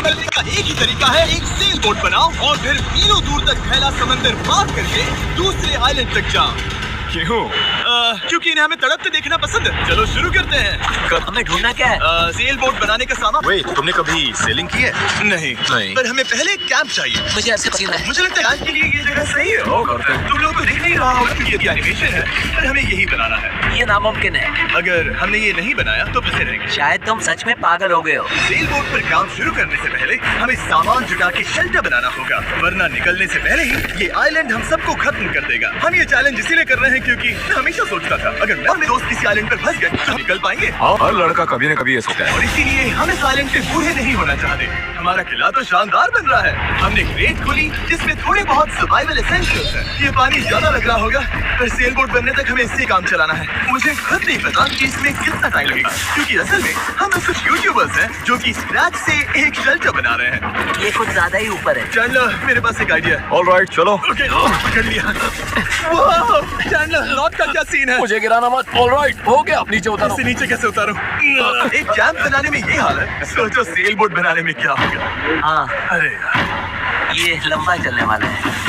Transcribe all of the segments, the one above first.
करने का एक ही तरीका है, एक सेल बोट बनाओ और फिर मीलों दूर तक फैला समंदर पार करके दूसरे आइलैंड तक जाओ। क्यों? क्योंकि इन्हें हमें तड़पते देखना पसंद है। चलो शुरू करते हैं। हमें ढूंढना क्या है? सेल बोट बनाने का सामान। वेट, तुमने कभी सेलिंग की है? नहीं, नहीं। पर हमें पहले एक कैंप चाहिए। मुझे ऐसे पसंद है। मुझे लगता है आज के लिए ये जगह सही है। तुम लोगों को दिख नहीं रहा होगा कि ये एनिमेशन है, पर हमें यही बनाना है। ये नामुमकिन है। अगर हमने ये नहीं बनाया तो फंसे रहेंगे। शायद तुम सच में पागल हो गए हो। सेल बोट पर काम शुरू करने से पहले हमें सामान जुटा के शेल्टर बनाना होगा, वरना निकलने से पहले ही ये आइलैंड हम सबको खत्म कर देगा। हम ये चैलेंज इसीलिए कर रहे हैं क्योंकि मैं हमेशा सोचता था अगर मैं और मेरे दोस्त किसी आइलैंड पर फंस गए तो निकल पाएंगे। हाँ, हर लड़का कभी न कभी ये सोचता है। और इसीलिए हम इस आइलैंड पे बूढ़े नहीं होना चाहते। हमारा किला तो शानदार बन रहा है। हमने क्रेट खोली जिसमें थोड़े बहुत सर्वाइवल एसेंशियल्स हैं। ये पानी ज्यादा लग रहा होगा, पर सेल बोट बनने तक हमें इससे काम चलाना है। मुझे खुद नहीं पता कि इसमें कितना टाइम लगेगा, क्योंकि असल में हम कुछ यूट्यूबर्स हैं जो कि स्क्रैच से एक शेल्टर बना रहे हैं। ये कुछ ज्यादा ही ऊपर है। चैंडलर, मेरे पास एक आइडिया है। ऑलराइट, चलो। ओके, पकड़ लिया। चैंडलर, नॉट का क्या सीन है? मुझे गिराना मत। ऑलराइट, हो गया, नीचे उतारो। इससे नीचे कैसे उतारूं? एक कैंप बनाने में ये हाल है, सोचो सेल बोट बनाने में क्या होगा। हाँ, अरे यार, ये लंबा चलने वाला है।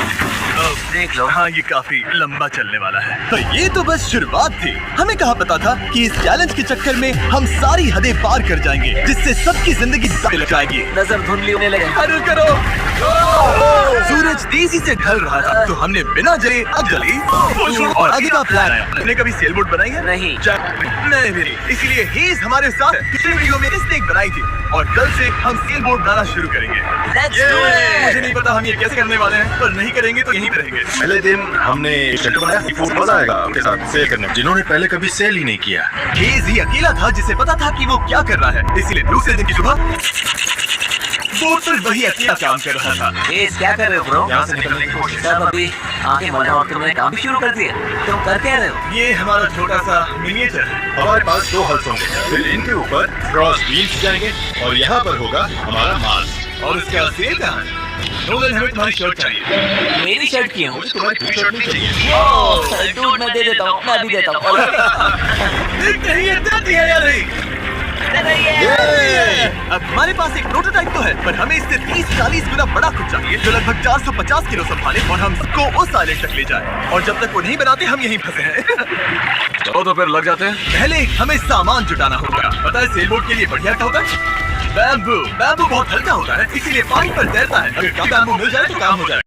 देख लो। हाँ, ये काफी लंबा चलने वाला है। तो ये तो बस शुरुआत थी। हमें कहाँ पता था कि इस चैलेंज के चक्कर में हम सारी हदें पार कर जाएंगे, जिससे सबकी जिंदगी लग जाएगी। नजर धुंधली होने लगे। हरल करो। सूरज तेजी से ढल रहा था, तो हमने बिना जले अब जली और आगे का प्लान है। आपने कभी सेल बोट बनाई है? नहीं। मैंने भी नहीं। इसीलिए हेज हमारे साथ है। पिछले वीडियो में इसने एक बनाई थी और कल से हम सेल बोट बनाना शुरू करेंगे। Let's do it! मुझे नहीं पता हम ये कैसे करने वाले हैं, पर नहीं करेंगे तो यहीं पे रहेंगे। पहले दिन हमने शेल्टर बनाया। मजा आएगा आपके साथ सेल करने में, जिन्होंने पहले कभी सेल ही नहीं किया। हेज ही अकेला था जिसे पता था कि वो क्या कर रहा है, इसीलिए दूसरे दिन की सुबह बोट पर वही अकेला काम कर रहा था। क्या कर रहे हो ब्रो? यहाँ से निकलने की कोशिश। सब अभी आंखें बंद और तुमने काम भी शुरू कर दिया। तुम कर क्या रहे हो? ये हमारा छोटा सा मिनिएचर है। हमारे पास 2 हल्स होंगे, फिर इनके ऊपर क्रॉस बीन्स जाएंगे और यहाँ पर होगा हमारा मार्स। और उसके बाद सेल कहाँ है? नोलन, हमें तुम्हारी शर्ट चाहिए। मेरी शर्ट की हूँ। तुम्हारी पूरी शर्ट नहीं चाहिए? दूध मैं दे देता हूँ, मैं भी देता हूँ। देखते ही ये देती है या नहीं? अब हमारे पास एक प्रोटोटाइप तो है, पर हमें इससे 30-40 गुना बड़ा कुछ चाहिए जो लगभग 450 किलो संभाले और हम सबको उस आइलैंड तक ले जाए। और जब तक वो नहीं बनाते हम यहीं फंसे हैं। चलो तो फिर लग जाते हैं। पहले हमें सामान जुटाना होगा। पता है सेल बोट के लिए बढ़िया क्या होता है? बैम्बू। बैम्बू बहुत हल्का होता है, इसीलिए पानी पर तैरता है। अगर कम बैम्बू मिल जाए तो काम हो जाए।